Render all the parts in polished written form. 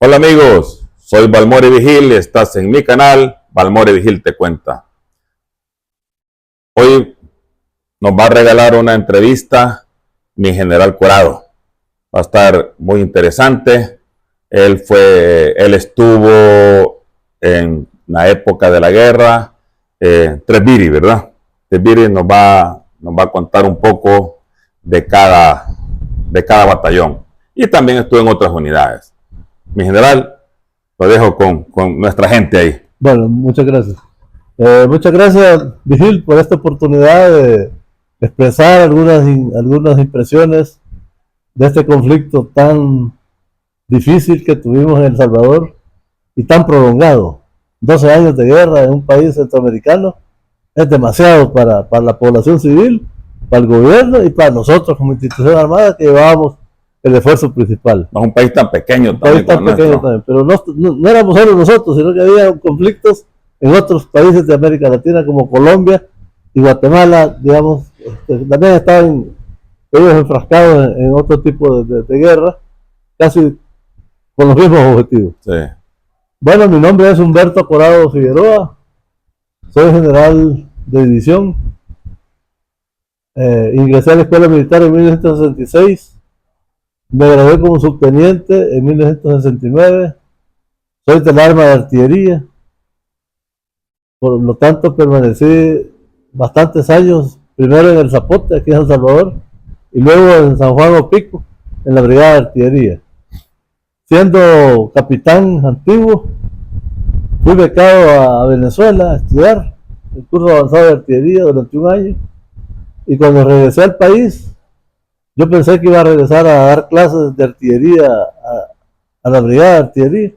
Hola amigos, soy Balmore Vigil y estás en mi canal Balmore Vigil te cuenta. Hoy nos va a regalar una entrevista mi general Corado. Va a estar muy interesante. Él estuvo en la época de la guerra, Tresbiri, ¿verdad? Tresbiri nos va a contar un poco de cada batallón. Y también estuvo en otras unidades. Mi general, lo dejo con nuestra gente ahí. Bueno, muchas gracias. Muchas gracias, Vigil, por esta oportunidad de expresar algunas impresiones de este conflicto tan difícil que tuvimos en El Salvador y tan prolongado. 12 años de guerra en un país centroamericano es demasiado para la población civil, para el gobierno y para nosotros como institución armada que llevábamos el esfuerzo principal. No es un país tan pequeño también. Pero no éramos solo nosotros, sino que había conflictos en otros países de América Latina como Colombia y Guatemala, digamos, también estaban ellos enfrascados en otro tipo de guerra, casi con los mismos objetivos. Sí. Bueno, mi nombre es Humberto Corado Figueroa, soy general de división, ingresé a la Escuela Militar en 1966, me gradué como subteniente en 1969, soy del arma de artillería, por lo tanto permanecí bastantes años, primero en el Zapote, aquí en El Salvador, y luego en San Juan Opico, en la brigada de artillería. Siendo capitán antiguo, fui becado a Venezuela a estudiar el curso avanzado de artillería durante un año, y cuando regresé al país, yo pensé que iba a regresar a dar clases de artillería a la brigada de artillería,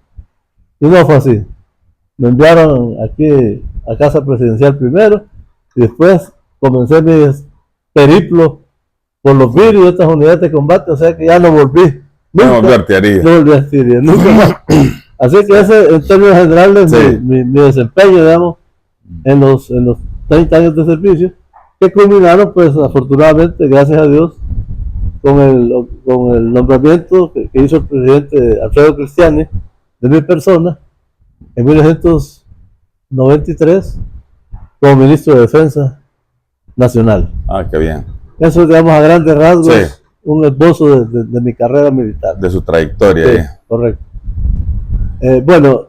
y no fue así. Me enviaron aquí a Casa Presidencial primero, y después comencé mis periplos por los VIR y otras unidades de combate, o sea que ya no volví. No volví a artillería. No volví a artillería, nunca más. Así que ese, en términos generales, sí, mi desempeño, digamos, en los 30 años de servicio, que culminaron, pues, afortunadamente, gracias a Dios, con el nombramiento que hizo el presidente Alfredo Cristiani de mi persona en 1993 como ministro de Defensa Nacional. Ah, qué bien. Eso, digamos, a grandes rasgos, sí, un esbozo de mi carrera militar. De su trayectoria. Sí, correcto. Bueno,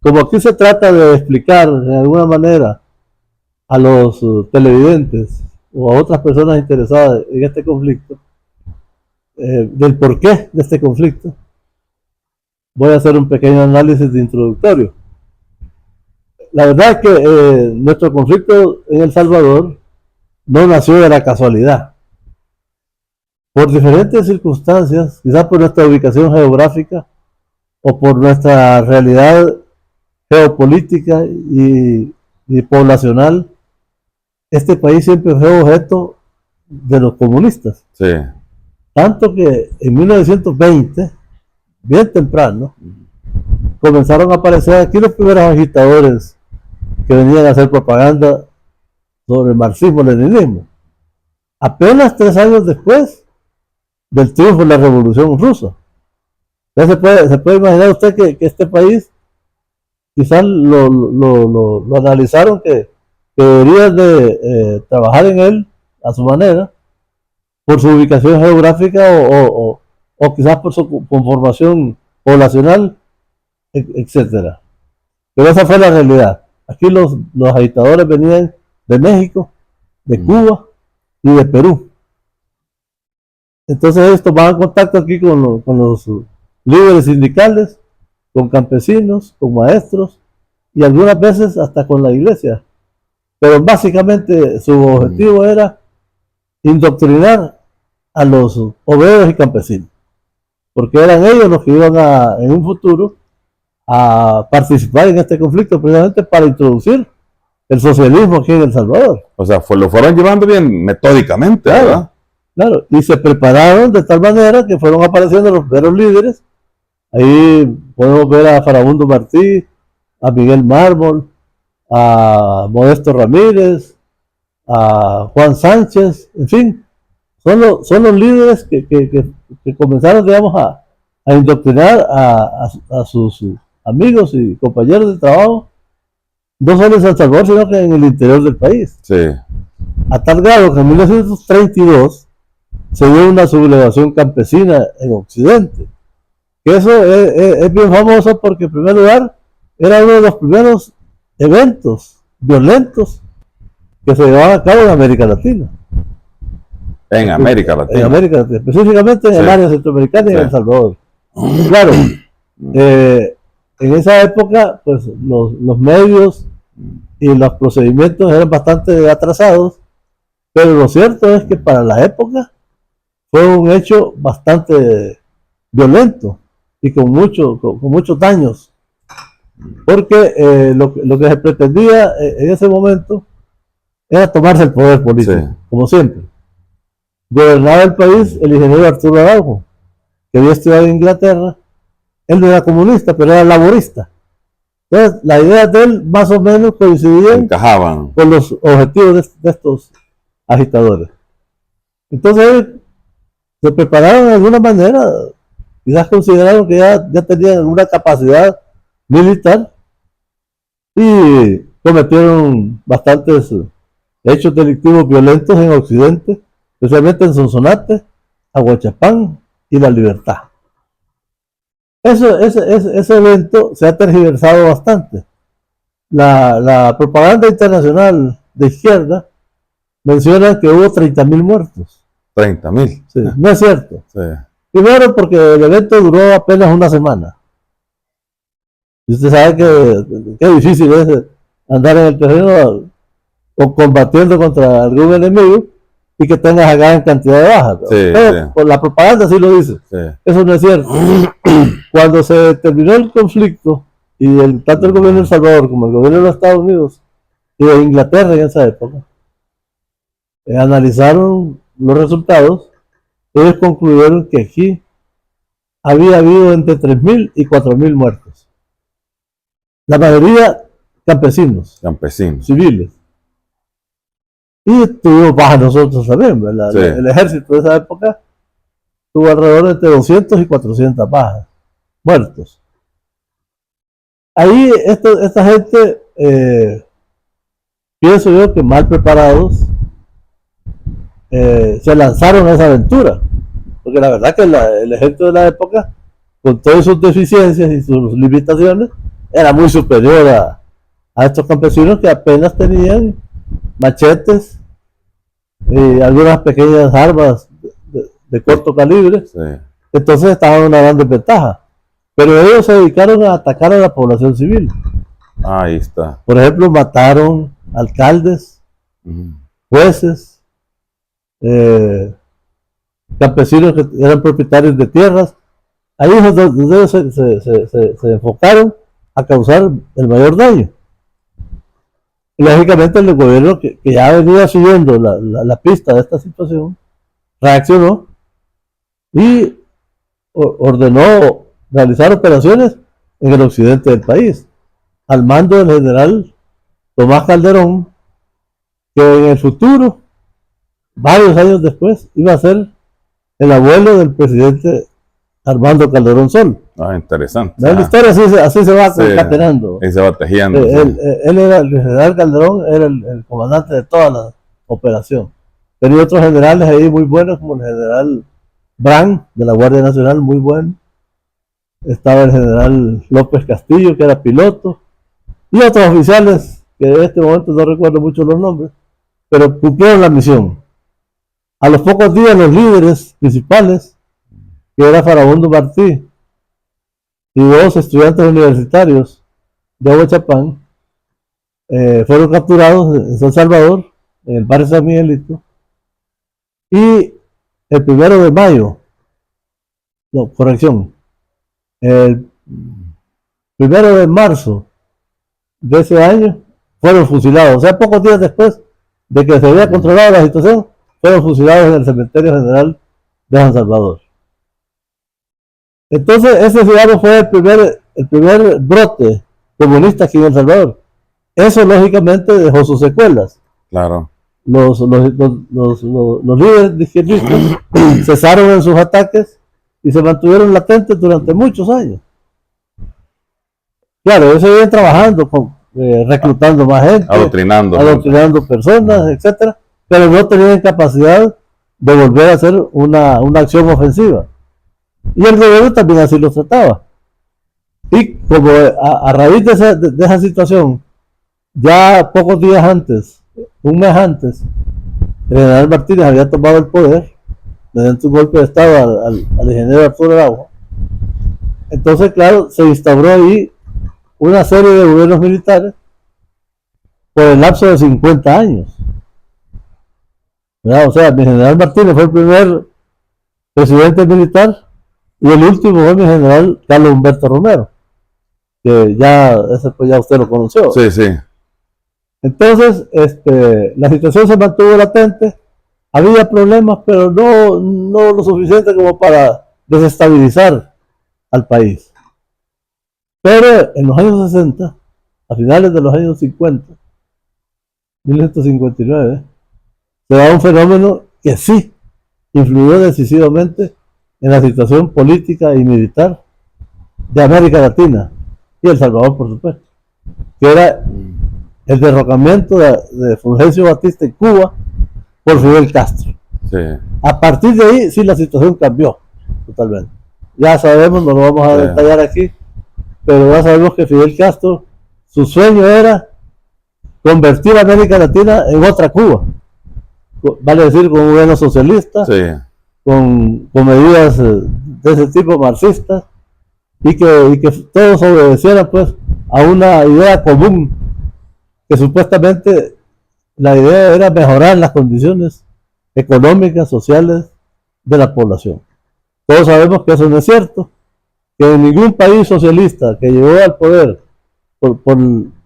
como aquí se trata de explicar de alguna manera a los televidentes o a otras personas interesadas en este conflicto, del porqué de este conflicto, voy a hacer un pequeño análisis de introductorio. La verdad es que nuestro conflicto en El Salvador no nació de la casualidad. Por diferentes circunstancias, quizás por nuestra ubicación geográfica o por nuestra realidad geopolítica y poblacional, este país siempre fue objeto de los comunistas. Sí. Tanto que en 1920, bien temprano, comenzaron a aparecer aquí los primeros agitadores que venían a hacer propaganda sobre el marxismo-leninismo. Apenas 3 años después del triunfo de la Revolución Rusa. Entonces se puede imaginar usted que este país quizás lo analizaron que debería de trabajar en él a su manera, por su ubicación geográfica o quizás por su conformación poblacional, etcétera. Pero esa fue la realidad. Aquí los agitadores venían de México, de Cuba y de Perú. Entonces ellos tomaban contacto aquí con los líderes sindicales, con campesinos, con maestros y algunas veces hasta con la iglesia. Pero básicamente su objetivo era indoctrinar a los obreros y campesinos, porque eran ellos los que iban en un futuro a participar en este conflicto precisamente para introducir el socialismo aquí en El Salvador. O sea, lo fueron llevando bien metódicamente, claro, ¿verdad? Claro, y se prepararon de tal manera que fueron apareciendo los primeros líderes. Ahí podemos ver a Farabundo Martí, a Miguel Mármol, a Modesto Ramírez, a Juan Sánchez, en fin, son los líderes que comenzaron, digamos, a indoctrinar a sus amigos y compañeros de trabajo, no solo en San Salvador, sino que en el interior del país. Sí. A tal grado que en 1932 se dio una sublevación campesina en Occidente. Que eso es bien famoso porque, en primer lugar, era uno de los primeros eventos violentos que se llevaban a cabo en América Latina. En América Latina. En América Latina, específicamente en el área centroamericana y en El Salvador. Claro, en esa época, pues los medios y los procedimientos eran bastante atrasados, pero lo cierto es que para la época fue un hecho bastante violento y con muchos daños, porque lo que se pretendía en ese momento era tomarse el poder político, como siempre. Gobernaba el país el ingeniero Arturo Araujo, que había estudiado en Inglaterra. Él no era comunista, pero era laborista. Entonces, las ideas de él más o menos coincidían, encajaban con los objetivos de estos agitadores. Entonces, se prepararon de alguna manera, quizás consideraron que ya tenían alguna capacidad militar y cometieron bastantes hechos delictivos violentos en Occidente, especialmente en Sonsonate, Aguachapán y La Libertad. Ese evento se ha tergiversado bastante. La propaganda internacional de izquierda menciona que hubo 30.000 muertos. 30.000. Sí, no es cierto. Sí. Primero porque el evento duró apenas una semana. Y usted sabe que difícil es andar en el terreno o combatiendo contra algún enemigo y que tengas a gran cantidad de bajas. Pero por la propaganda sí lo dice. Sí. Eso no es cierto. Cuando se terminó el conflicto, y tanto el gobierno de El Salvador como el gobierno de los Estados Unidos y de Inglaterra en esa época analizaron los resultados, ellos concluyeron que aquí había habido entre 3.000 y 4.000 muertos. La mayoría campesinos. Civiles. Y tuvimos bajas nosotros también, ¿verdad? Sí. El ejército de esa época tuvo alrededor de entre 200 y 400 bajas, muertos. Ahí esta gente, pienso yo que mal preparados, se lanzaron a esa aventura. Porque la verdad que el ejército de la época, con todas sus deficiencias y sus limitaciones, era muy superior a estos campesinos que apenas tenían machetes y algunas pequeñas armas de corto calibre. Sí. Entonces estaban en una gran desventaja. Pero ellos se dedicaron a atacar a la población civil. Ahí está. Por ejemplo, mataron alcaldes, jueces, campesinos que eran propietarios de tierras. Ahí es donde ellos se enfocaron a causar el mayor daño. Y lógicamente el gobierno que ya venía siguiendo la pista de esta situación, reaccionó y ordenó realizar operaciones en el occidente del país, al mando del general Tomás Calderón, que en el futuro, varios años después, iba a ser el abuelo del presidente Armando Calderón Sol. Ah, interesante. La historia así se va concatenando. Y se va tejiendo. Él era el general Calderón, era el comandante de toda la operación. Tenía otros generales ahí muy buenos, como el general Brand, de la Guardia Nacional, muy bueno. Estaba el general López Castillo, que era piloto, y otros oficiales, que en este momento no recuerdo mucho los nombres, pero cumplieron la misión. A los pocos días, los líderes principales, que era Farabundo Martí y 2 estudiantes universitarios de Aguachapán, fueron capturados en San Salvador, en el barrio San Miguelito, y el 1 de mayo, no, corrección, el 1 de marzo de ese año fueron fusilados. O sea, pocos días después de que se había controlado la situación, fueron fusilados en el cementerio general de San Salvador. Entonces, ese, digamos, fue el primer brote comunista aquí en El Salvador. Eso, lógicamente, dejó sus secuelas. Claro. Los líderes izquierdistas cesaron en sus ataques y se mantuvieron latentes durante muchos años. Claro, ellos seguían trabajando, reclutando más gente, adoctrinando personas, etcétera, pero no tenían capacidad de volver a hacer una acción ofensiva. Y el gobierno también así lo trataba. Y como a raíz de esa situación, ya pocos días antes, un mes antes, el general Martínez había tomado el poder mediante un golpe de Estado al ingeniero Arturo Araujo. Entonces, claro, se instauró ahí una serie de gobiernos militares por el lapso de 50 años. ¿Verdad? O sea, mi general Martínez fue el primer presidente militar y el último fue mi general Carlos Humberto Romero, que ya, pues ya usted lo conoció. Sí, sí. Entonces, la situación se mantuvo latente, había problemas, pero no lo suficiente como para desestabilizar al país. Pero en los años 60, a finales de los años 50, 1959, se da un fenómeno que sí influyó decisivamente en la situación política y militar de América Latina y El Salvador, por supuesto, que era el derrocamiento de Fulgencio Batista en Cuba por Fidel Castro. Sí. A partir de ahí, sí, la situación cambió totalmente. Ya sabemos, no lo vamos a detallar aquí, pero ya sabemos que Fidel Castro, su sueño era convertir a América Latina en otra Cuba. Vale decir, con un gobierno socialista, sí, con medidas de ese tipo marxistas, y que todos obedecieran pues a una idea común, que supuestamente la idea era mejorar las condiciones económicas, sociales de la población. Todos sabemos que eso no es cierto, que en ningún país socialista que llegó al poder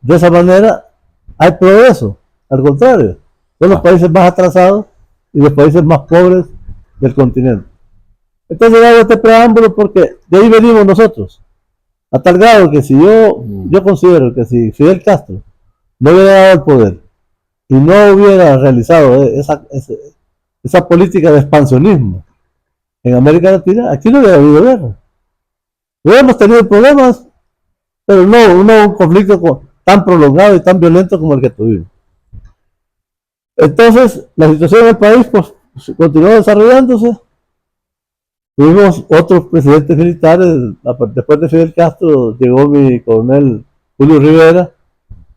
de esa manera hay progreso. Al contrario, son los países más atrasados y los países más pobres del continente. Entonces hago este preámbulo porque de ahí venimos nosotros, a tal grado que si yo considero que si Fidel Castro no hubiera dado el poder y no hubiera realizado esa política de expansionismo en América Latina, aquí no hubiera habido guerra. Hubiéramos tenido problemas, pero no un conflicto tan prolongado y tan violento como el que tuvimos. Entonces, la situación en el país pues continuó desarrollándose. Tuvimos otros presidentes militares. Después de Fidel Castro llegó mi coronel Julio Rivera.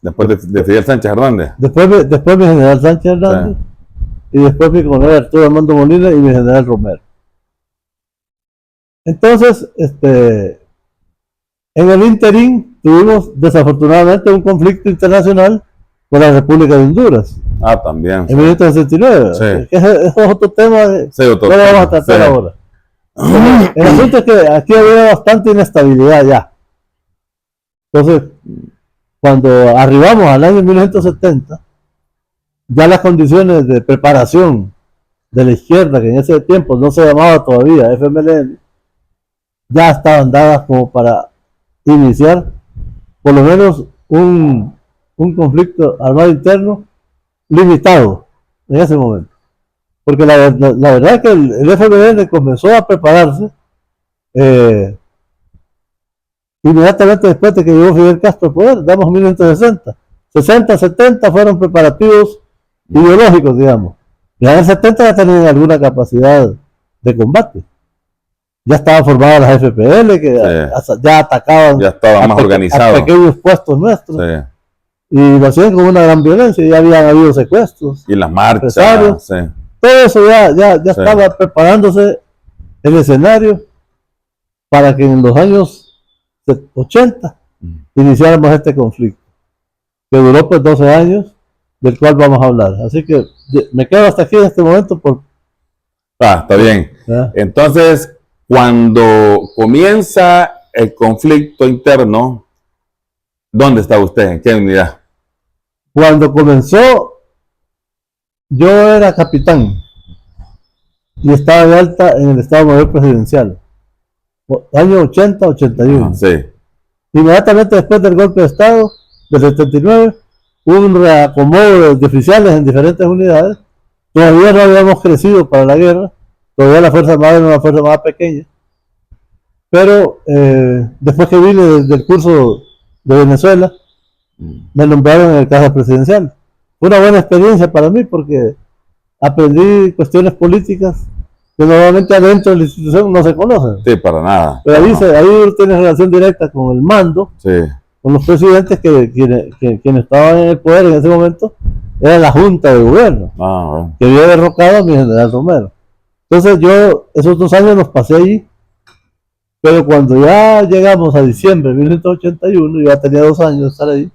Después de Fidel Sánchez Hernández. Después mi general Sánchez Hernández. Sí. Y después mi coronel Arturo Armando Molina y mi general Romero. Entonces, en el interín tuvimos desafortunadamente un conflicto internacional con la República de Honduras. Ah, también. En 1969. Sí. Ese es otro tema que no lo vamos a tratar ahora. El asunto es que aquí había bastante inestabilidad ya. Entonces, cuando arribamos al año 1970, ya las condiciones de preparación de la izquierda, que en ese tiempo no se llamaba todavía FMLN, ya estaban dadas como para iniciar por lo menos un conflicto armado interno limitado en ese momento. Porque la verdad es que el FMLN comenzó a prepararse inmediatamente después de que llegó Fidel Castro al poder, damos 1960. 60, 70 fueron preparativos ideológicos, digamos. Ya en el 70 ya tenían alguna capacidad de combate. Ya estaban formadas las FPL, que ya atacaban, ya estaba más organizado, a pequeños puestos nuestros. Sí. Y lo hacían con una gran violencia, ya habían habido secuestros. Y las marchas. Sí. Todo eso ya estaba preparándose el escenario para que en los años 80 iniciáramos este conflicto, que duró pues 12 años, del cual vamos a hablar. Así que me quedo hasta aquí en este momento. Está bien. Entonces, cuando comienza el conflicto interno, ¿dónde está usted? ¿En qué unidad? Cuando comenzó, yo era capitán y estaba de alta en el Estado Mayor Presidencial, año 80-81. Sí. Inmediatamente después del golpe de Estado del 79, hubo un reacomodo de oficiales en diferentes unidades. Todavía no habíamos crecido para la guerra, todavía la Fuerza Armada era una fuerza más pequeña, Pero después que vine del curso de Venezuela, me nombraron en el Caja Presidencial. Fue una buena experiencia para mí porque aprendí cuestiones políticas que normalmente adentro de la institución no se conocen. Sí, para nada. Pero ahí, No. ahí uno tiene relación directa con el mando, Sí. con los presidentes quienes estaban en el poder en ese momento, era la Junta de Gobierno, Ah, bueno. que había derrocado a mi general Romero. Entonces yo esos 2 años los pasé allí, pero cuando ya llegamos a diciembre de 1981, yo ya tenía 2 años de estar ahí,